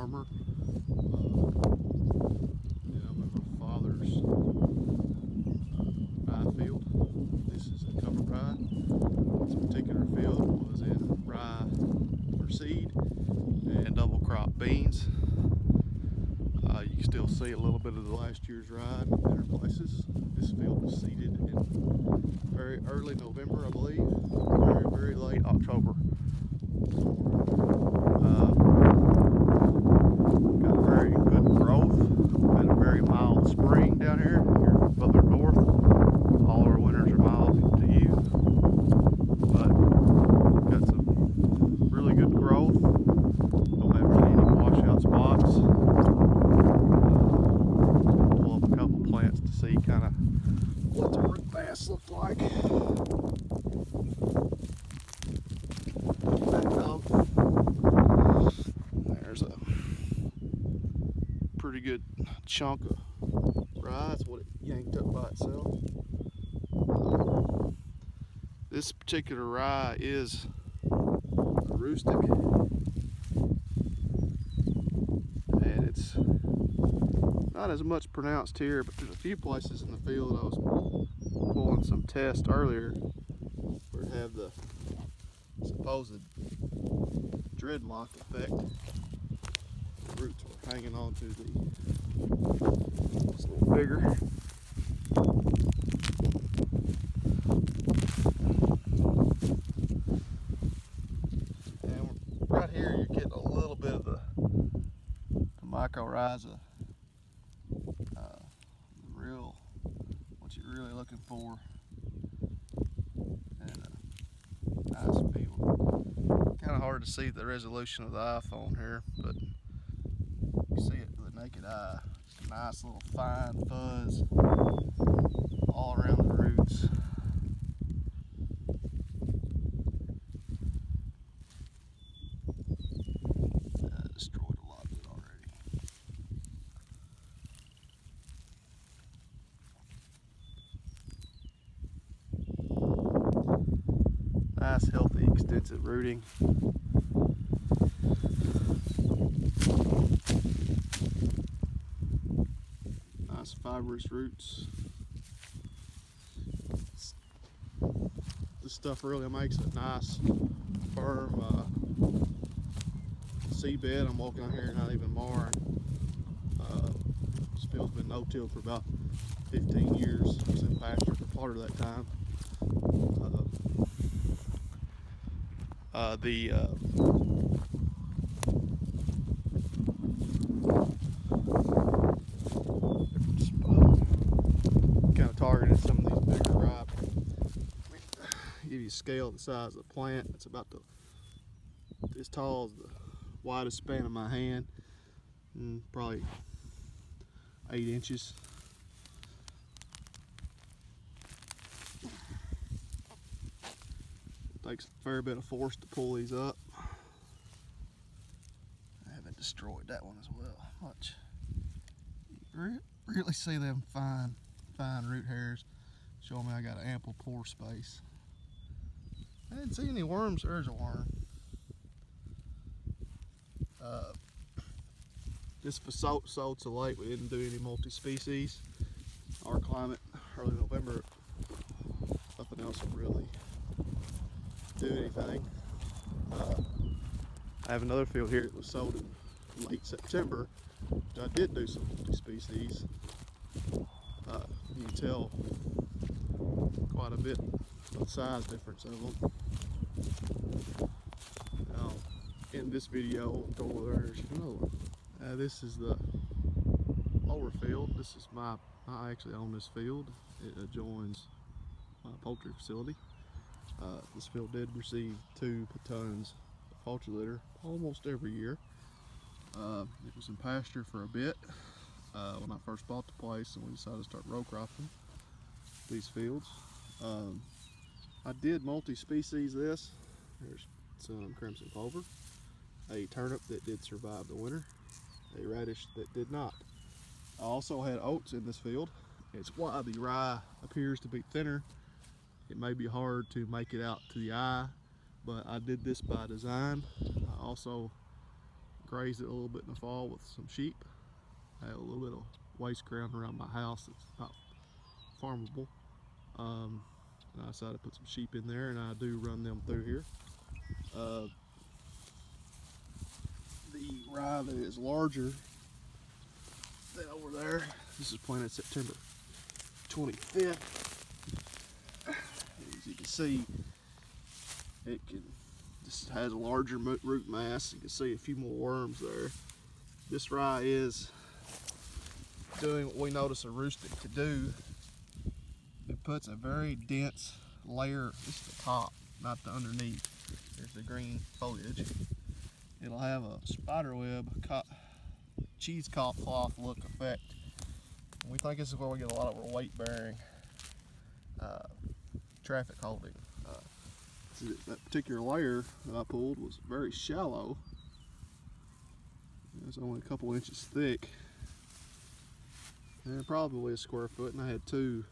farmer. And I'm in my father's rye field. This is a cover rye. This particular field was in rye for seed and double crop beans. You can still see a little bit of the last year's rye in better places. This field was seeded in very early November, I believe, very late October. Got very good growth. Had a very mild spring down here. You're further north. All our winters are mild to you, but got some really good growth. Don't have really any washout spots. Pull up a couple plants to see kind of what the root mass look like. There's a pretty good chunk of rye. That's what it yanked up by itself. This particular rye is rustic, and it's not as much pronounced here, but there's a few places in the field. I was pulling some tests earlier where it have the supposed dreadlock effect. The roots were hanging on to the, it's a little bigger. And right here you get a little bit of the mycorrhiza, what you're really looking for. And nice field. Kind of hard to see the resolution of the iPhone here, but you see it with the naked eye. Just a nice little fine fuzz all around the roots. I destroyed a lot of it already. Nice, healthy, extensive rooting. Nice fibrous roots. This stuff really makes a nice, firm seedbed. I'm walking out here not even marring. This field's been no-tilled for about 15 years. I was in pasture for part of that time. Kind of targeted some of these bigger rye. Give you a scale the size of the plant. It's about as tall as the widest span of my hand, and probably 8 inches. It takes a fair bit of force to pull these up. I haven't destroyed that one as well much. You really see them fine root hairs showing me I got an ample pore space. I didn't see any worms. There's a worm. This was sold so late we didn't do any multi-species. Our climate, early November, nothing else would really do anything. I have another field here that was sold in late September, which I did do some multi-species. You can tell quite a bit of the size difference of them. Now, in this video, there's another one. This is the lower field. This is I actually own this field. It adjoins my poultry facility. This field did receive 2 tons of poultry litter almost every year. It was in pasture for a bit when I first bought the place, and we decided to start row cropping these fields. I did multi-species this. There's some crimson clover, a turnip that did survive the winter, a radish that did not. I also had oats in this field. It's why the rye appears to be thinner. It may be hard to make it out to the eye, but I did this by design. I also grazed it a little bit in the fall with some sheep. I have a little bit of waste ground around my house that's not farmable. And I decided to put some sheep in there, and I do run them through here. The rye that is larger than over there, this is planted September 25th. As you can see, this has a larger root mass. You can see a few more worms there. This rye is doing what we notice a rustic to do. It puts a very dense layer, this is the top, not the underneath. There's the green foliage. It'll have a spiderweb, cheesecloth look effect. And we think this is where we get a lot of our weight bearing traffic holding. That particular layer that I pulled was very shallow. It was only a couple inches thick and probably a square foot, and I had two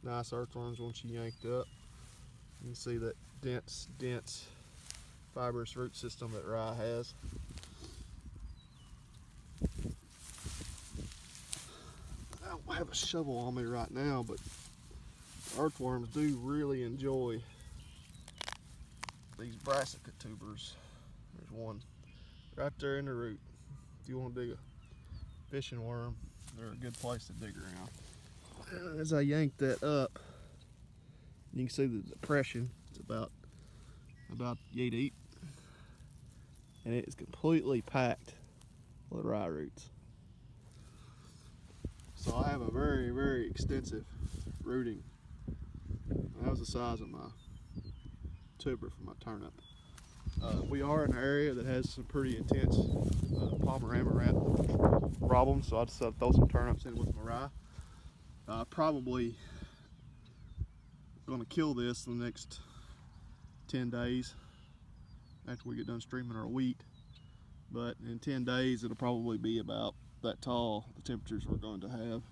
nice earthworms once you yanked up. You can see that dense fibrous root system that rye has. I don't have a shovel on me right now, but earthworms do really enjoy these brassica tubers. There's one right there in the root. If you want to dig a fishing worm, they're a good place to dig around. As I yank that up, you can see the depression. It's about yay deep, and it is completely packed with rye roots. So I have a very, very extensive rooting. That was the size of my tuber for my turnip. We are in an area that has some pretty intense palmer amaranth problems, so I decided to throw some turnips in with my rye. Probably going to kill this in the next 10 days after we get done streaming our wheat, but in 10 days it'll probably be about that tall. The temperatures we're going to have,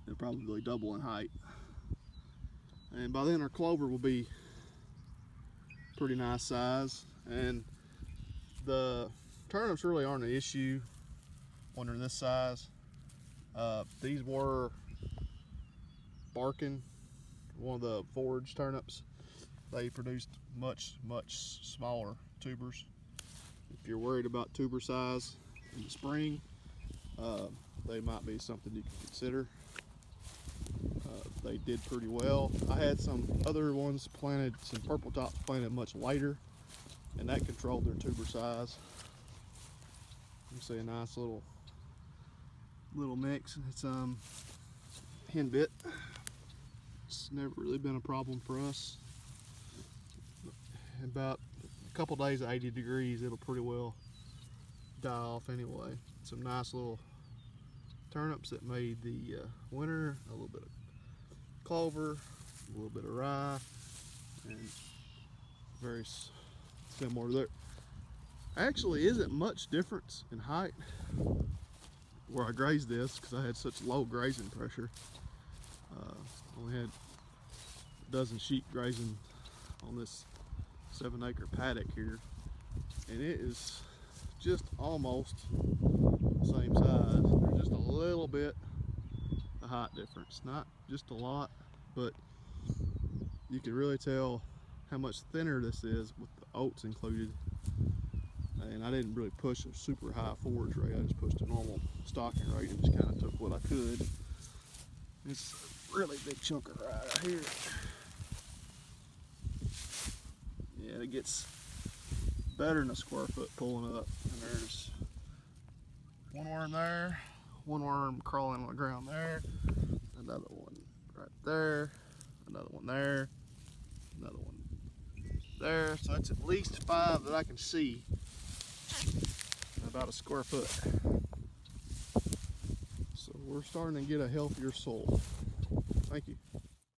it'll probably double in height, and by then our clover will be pretty nice size. And the turnips really aren't an issue when they're this size. These were barking, one of the forage turnips. They produced much smaller tubers. If you're worried about tuber size in the spring, they might be something you can consider. They did pretty well. I had some other ones planted, some purple tops planted much later, and that controlled their tuber size. You can see a nice little mix. It's hen bit. It's never really been a problem for us. About a couple days at 80 degrees, it'll pretty well die off anyway. Some nice little turnips that made the winter. A little bit of clover, a little bit of rye, and very similar. There actually isn't much difference in height where I grazed this because I had such low grazing pressure. Only had a dozen sheep grazing on this 7-acre paddock here, and it is just almost the same size. There's just a little bit of height difference, not just a lot, but you can really tell how much thinner this is with the oats included. And I didn't really push a super high forage rate. I just pushed a normal stocking rate and just kind of took what I could. It's a really big chunk of rye right here. Yeah, it gets better than a square foot pulling up. And there's one worm there, one worm crawling on the ground there, another one right there, another one there, another one there. So that's at least 5 that I can see, about a square foot. So we're starting to get a healthier soil.